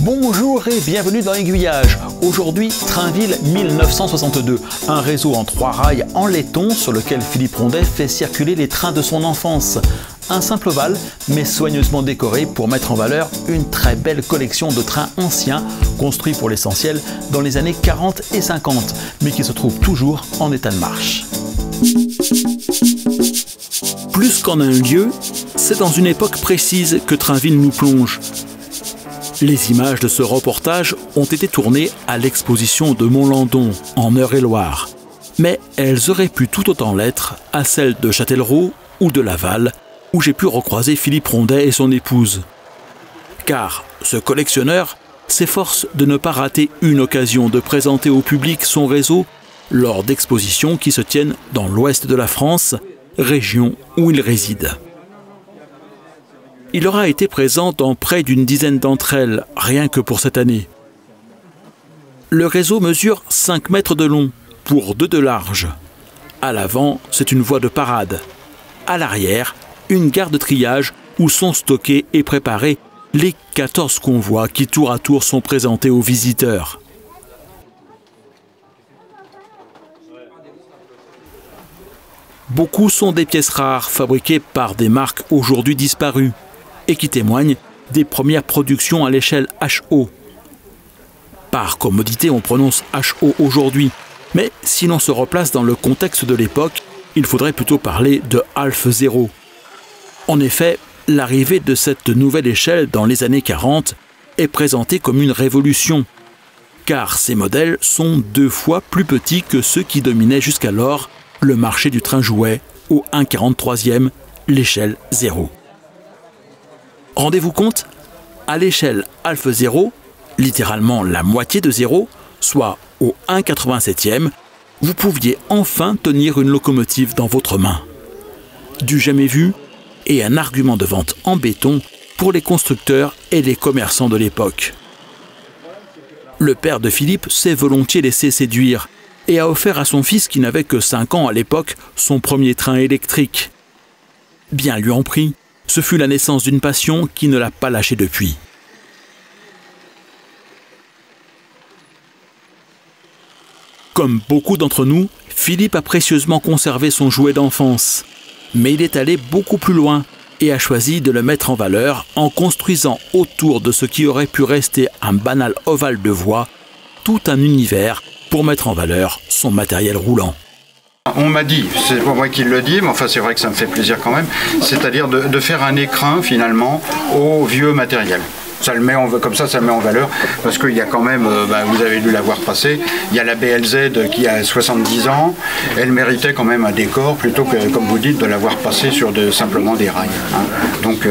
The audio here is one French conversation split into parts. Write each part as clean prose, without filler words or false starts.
Bonjour et bienvenue dans Aiguillage. Aujourd'hui, Trainville 1962, un réseau en 3 rails en laiton sur lequel Philippe Rondet fait circuler les trains de son enfance. Un simple ovale, mais soigneusement décoré pour mettre en valeur une très belle collection de trains anciens, construits pour l'essentiel dans les années 40 et 50, mais qui se trouvent toujours en état de marche. Plus qu'en un lieu, c'est dans une époque précise que Trainville nous plonge. Les images de ce reportage ont été tournées à l'exposition de Montlandon, en Eure-et-Loire. Mais elles auraient pu tout autant l'être à celle de Châtellerault ou de Laval, où j'ai pu recroiser Philippe Rondet et son épouse. Car ce collectionneur s'efforce de ne pas rater une occasion de présenter au public son réseau lors d'expositions qui se tiennent dans l'ouest de la France, région où il réside. Il aura été présent dans près d'une dizaine d'entre elles, rien que pour cette année. Le réseau mesure 5 mètres de long, pour 2 de large. À l'avant, c'est une voie de parade. À l'arrière, une gare de triage où sont stockés et préparés les 14 convois qui tour à tour sont présentés aux visiteurs. Beaucoup sont des pièces rares fabriquées par des marques aujourd'hui disparues et qui témoignent des premières productions à l'échelle HO. Par commodité, on prononce HO aujourd'hui, mais si l'on se replace dans le contexte de l'époque, il faudrait plutôt parler de Half 0. En effet, l'arrivée de cette nouvelle échelle dans les années 40 est présentée comme une révolution, car ces modèles sont 2 fois plus petits que ceux qui dominaient jusqu'alors le marché du train jouet au 1/43e, l'échelle 0. Rendez-vous compte, à l'échelle Half 0, littéralement la moitié de 0, soit au 1/87e, vous pouviez enfin tenir une locomotive dans votre main. Du jamais vu et un argument de vente en béton pour les constructeurs et les commerçants de l'époque. Le père de Philippe s'est volontiers laissé séduire et a offert à son fils qui n'avait que 5 ans à l'époque son premier train électrique. Bien lui en prit, ce fut la naissance d'une passion qui ne l'a pas lâché depuis. Comme beaucoup d'entre nous, Philippe a précieusement conservé son jouet d'enfance. Mais il est allé beaucoup plus loin et a choisi de le mettre en valeur en construisant autour de ce qui aurait pu rester un banal ovale de voie tout un univers pour mettre en valeur son matériel roulant. On m'a dit, c'est pas moi qui le dis, mais enfin c'est vrai que ça me fait plaisir quand même, c'est-à-dire de faire un écrin finalement au vieux matériel. Ça le met comme ça le met en valeur, parce qu'il y a quand même, vous avez dû la voir passer, il y a la BLZ qui a 70 ans, elle méritait quand même un décor, plutôt que, comme vous dites, de la voir passer sur simplement des rails. Hein. Donc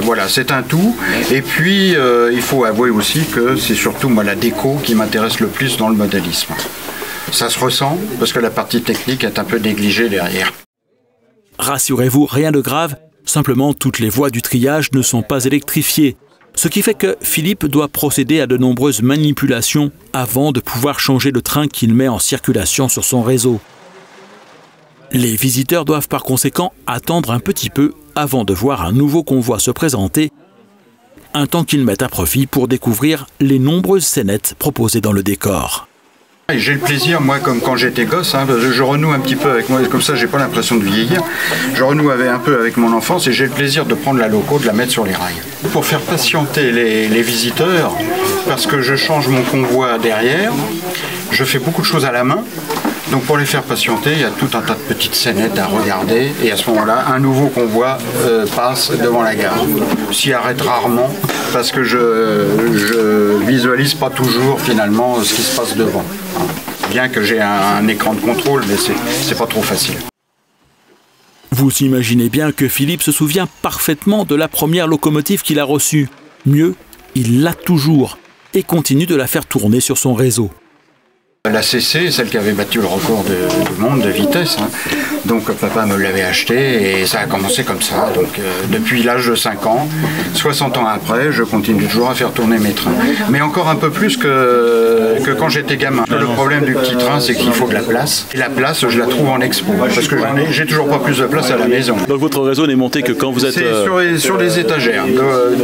voilà, c'est un tout. Et puis, il faut avouer aussi que c'est surtout moi la déco qui m'intéresse le plus dans le modélisme. Ça se ressent, parce que la partie technique est un peu négligée derrière. Rassurez-vous, rien de grave, simplement toutes les voies du triage ne sont pas électrifiées. Ce qui fait que Philippe doit procéder à de nombreuses manipulations avant de pouvoir changer le train qu'il met en circulation sur son réseau. Les visiteurs doivent par conséquent attendre un petit peu avant de voir un nouveau convoi se présenter, un temps qu'ils mettent à profit pour découvrir les nombreuses scénettes proposées dans le décor. J'ai le plaisir, moi, comme quand j'étais gosse, je renoue un petit peu avec moi, comme ça j'ai pas l'impression de vieillir. Je renoue un peu avec mon enfance et j'ai le plaisir de prendre la loco, de la mettre sur les rails. Pour faire patienter les visiteurs, parce que je change mon convoi derrière, je fais beaucoup de choses à la main. Donc pour les faire patienter, il y a tout un tas de petites scénettes à regarder et à ce moment-là, un nouveau convoi passe devant la gare. S'y arrête rarement parce que je visualise pas toujours finalement ce qui se passe devant. Bien que j'ai un écran de contrôle, mais c'est pas trop facile. Vous imaginez bien que Philippe se souvient parfaitement de la première locomotive qu'il a reçue. Mieux, il l'a toujours et continue de la faire tourner sur son réseau. La CC, celle qui avait battu le record du monde de vitesse, Donc papa me l'avait acheté et ça a commencé comme ça. Donc depuis l'âge de 5 ans, 60 ans après, je continue toujours à faire tourner mes trains. Mais encore un peu plus que quand j'étais gamin. Le problème du petit train, c'est qu'il faut de la place. Et la place, je la trouve en expo. Parce que j'ai toujours pas plus de place à la maison. Donc votre réseau n'est monté que quand vous êtes... C'est sur les étagères.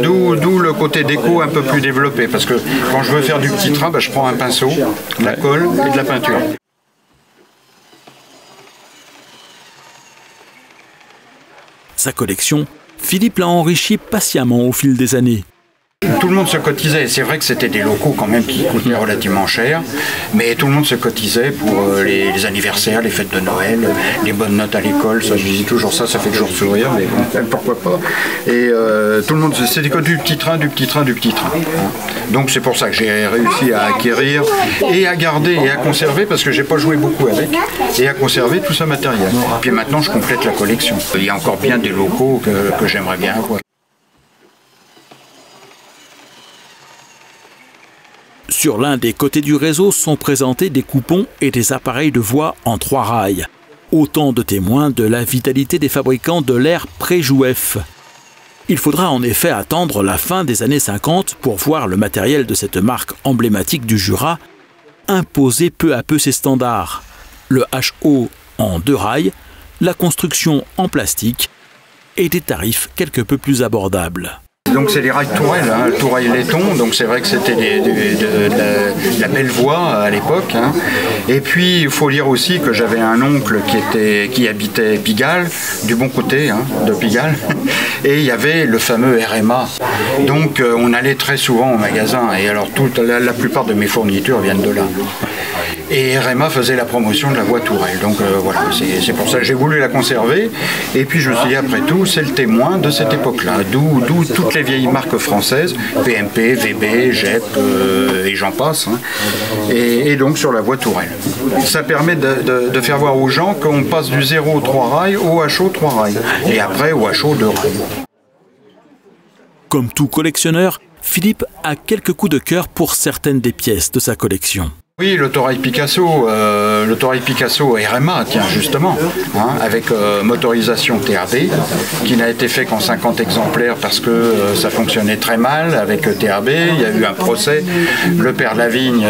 D'où le côté déco un peu plus développé. Parce que quand je veux faire du petit train, je prends un pinceau, de la colle et de la peinture. Sa collection, Philippe l'a enrichie patiemment au fil des années. Tout le monde se cotisait. C'est vrai que c'était des locaux quand même qui coûtaient relativement cher, mais tout le monde se cotisait pour les anniversaires, les fêtes de Noël, les bonnes notes à l'école. Ça, je dis toujours ça fait toujours sourire, mais bon, pourquoi pas. Et tout le monde, c'était du petit train, du petit train, du petit train. Donc c'est pour ça que j'ai réussi à acquérir et à garder et à conserver, parce que j'ai pas joué beaucoup avec, et à conserver tout ce matériel. Puis maintenant, je complète la collection. Il y a encore bien des locaux que j'aimerais bien avoir. Sur l'un des côtés du réseau sont présentés des coupons et des appareils de voix en 3 rails. Autant de témoins de la vitalité des fabricants de l'ère pré-Jouef. Il faudra en effet attendre la fin des années 50 pour voir le matériel de cette marque emblématique du Jura imposer peu à peu ses standards. Le HO en 2 rails, la construction en plastique et des tarifs quelque peu plus abordables. Donc c'est les rails Tourelle, Tourelle laiton, donc c'est vrai que c'était de la belle voie à l'époque. Hein. Et puis il faut dire aussi que j'avais un oncle qui habitait Pigalle, du bon côté de Pigalle, et il y avait le fameux RMA. Donc on allait très souvent au magasin, et alors la plupart de mes fournitures viennent de là. Et RMA faisait la promotion de la voie Tourelle. Donc voilà, c'est pour ça que j'ai voulu la conserver. Et puis je me suis dit, après tout, c'est le témoin de cette époque-là. D'où toutes les vieilles marques françaises, PMP, VB, JEP, et j'en passe. Hein. Et donc sur la voie Tourelle. Ça permet de faire voir aux gens qu'on passe du 0 3 rails au HO 3 rails. Et après au HO 2 rails. Comme tout collectionneur, Philippe a quelques coups de cœur pour certaines des pièces de sa collection. Oui, l'autorail Picasso RMA, tiens, justement, avec motorisation TAB, qui n'a été fait qu'en 50 exemplaires parce que ça fonctionnait très mal avec TAB. Il y a eu un procès. Le père Lavigne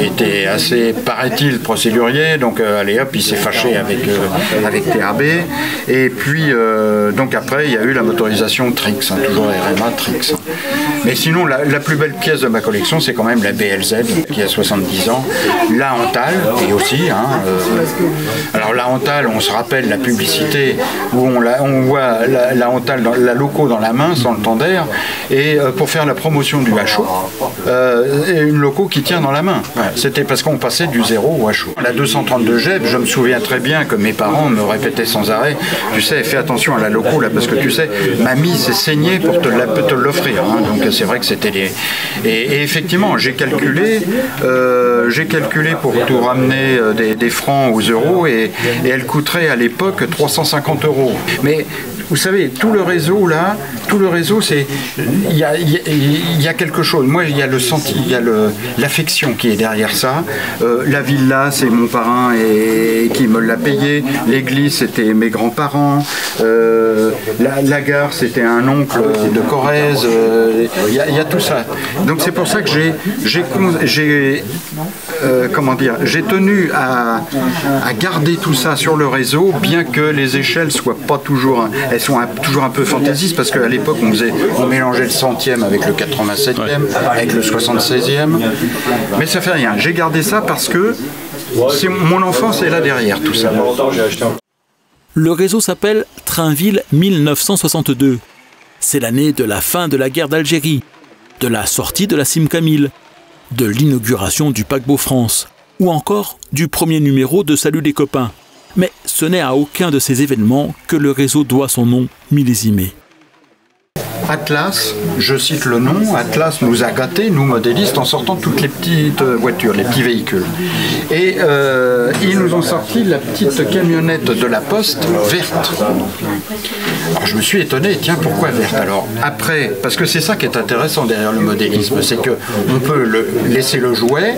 était assez, paraît-il, procédurier, donc allez hop, il s'est fâché avec TAB. Et puis, donc après, il y a eu la motorisation Trix, toujours RMA Trix. Mais sinon, la plus belle pièce de ma collection, c'est quand même la BLZ, qui a 70 ans. La Antal, et aussi. Alors la Antal, on se rappelle la publicité où on voit la Antal, la loco dans la main, sans le tender, et pour faire la promotion du HO, et une loco qui tient dans la main. Ouais, c'était parce qu'on passait du 0 au HO. La 232 JEP, je me souviens très bien que mes parents me répétaient sans arrêt, tu sais, fais attention à la loco là, parce que tu sais, mamie s'est saignée pour te l'offrir. Donc c'est vrai que c'était des... Et effectivement, j'ai calculé pour tout ramener des francs aux euros, et elle coûterait à l'époque 350 €. Mais vous savez, tout le réseau, c'est... Il y a quelque chose. Moi, il y a l'affection qui est derrière ça. La villa, c'est mon parrain et qui me l'a payé. L'église, c'était mes grands-parents. La gare, c'était un oncle de Corrèze. Il y a tout ça. Donc c'est pour ça que j'ai tenu à garder tout ça sur le réseau, bien que les échelles soient pas toujours... Elles sont toujours un peu fantaisistes, parce qu'à l'époque, on mélangeait le 100e avec le 87e, avec le 76e. Mais ça fait rien. J'ai gardé ça parce que mon enfance est là derrière tout ça. Le réseau s'appelle Trainville 1962. C'est l'année de la fin de la guerre d'Algérie, de la sortie de la Simca 1000, de l'inauguration du paquebot France, ou encore du premier numéro de Salut les copains. Mais ce n'est à aucun de ces événements que le réseau doit son nom millésimé. Atlas, je cite le nom, Atlas nous a gâtés, nous modélistes, en sortant toutes les petites voitures, les petits véhicules. Et ils nous ont sorti la petite camionnette de la Poste verte. Alors je me suis étonné, tiens, pourquoi verte? Alors après, parce que c'est ça qui est intéressant derrière le modélisme, c'est qu'on peut laisser le jouet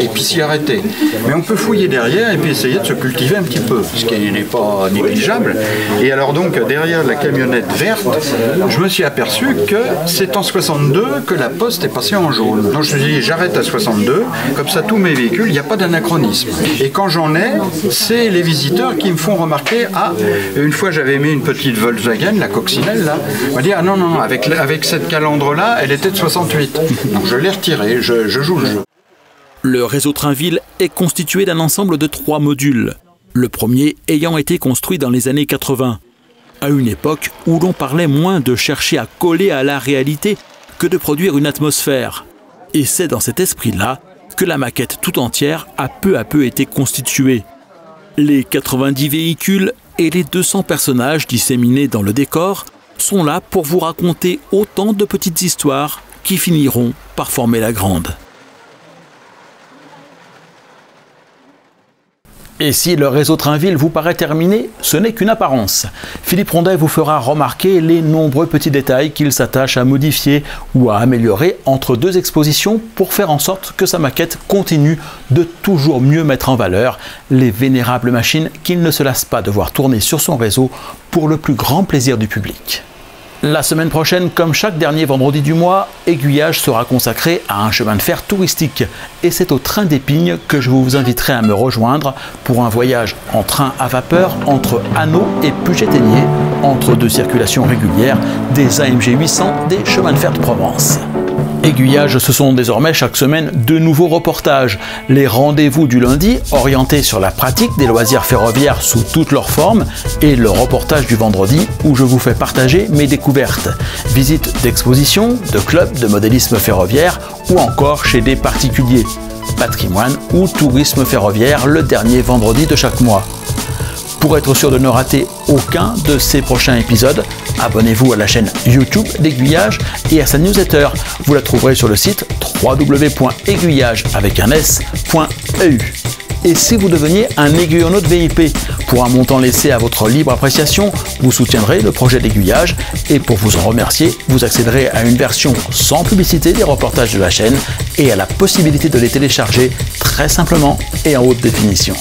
et puis s'y arrêter. Mais on peut fouiller derrière et puis essayer de se cultiver un petit peu, ce qui n'est pas négligeable. Et alors donc, derrière la camionnette verte, je me suis aperçu que c'est en 62 que la Poste est passée en jaune. Donc je me suis dit, j'arrête à 62, comme ça tous mes véhicules, il n'y a pas d'anachronisme. Et quand j'en ai, c'est les visiteurs qui me font remarquer, ah, une fois j'avais mis une petite Volkswagen, la coccinelle là, on m'a dit, ah non, non, avec cette calandre-là, elle était de 68. Donc je l'ai retirée, je joue le jeu. Le réseau Trainville est constitué d'un ensemble de 3 modules. Le premier ayant été construit dans les années 80, à une époque où l'on parlait moins de chercher à coller à la réalité que de produire une atmosphère. Et c'est dans cet esprit-là que la maquette tout entière a peu à peu été constituée. Les 90 véhicules et les 200 personnages disséminés dans le décor sont là pour vous raconter autant de petites histoires qui finiront par former la grande. Et si le réseau Trainville vous paraît terminé, ce n'est qu'une apparence. Philippe Rondet vous fera remarquer les nombreux petits détails qu'il s'attache à modifier ou à améliorer entre 2 expositions pour faire en sorte que sa maquette continue de toujours mieux mettre en valeur les vénérables machines qu'il ne se lasse pas de voir tourner sur son réseau pour le plus grand plaisir du public. La semaine prochaine, comme chaque dernier vendredi du mois, Aiguillage sera consacré à un chemin de fer touristique. Et c'est au train d'Épingle que je vous inviterai à me rejoindre pour un voyage en train à vapeur entre Hanau et Puget-Théniers, entre 2 circulations régulières des AMG 800 des chemins de fer de Provence. Aiguillage, ce sont désormais chaque semaine 2 nouveaux reportages. Les rendez-vous du lundi, orientés sur la pratique des loisirs ferroviaires sous toutes leurs formes, et le reportage du vendredi, où je vous fais partager mes découvertes. Visites d'expositions, de clubs de modélisme ferroviaire, ou encore chez des particuliers. Patrimoine ou tourisme ferroviaire le dernier vendredi de chaque mois. Pour être sûr de ne rater aucun de ces prochains épisodes, abonnez-vous à la chaîne YouTube d'Aiguillage et à sa newsletter. Vous la trouverez sur le site www.aiguillage.eu. Et si vous deveniez un aiguillonnaute VIP, pour un montant laissé à votre libre appréciation, vous soutiendrez le projet d'Aiguillage et pour vous en remercier, vous accéderez à une version sans publicité des reportages de la chaîne et à la possibilité de les télécharger très simplement et en haute définition.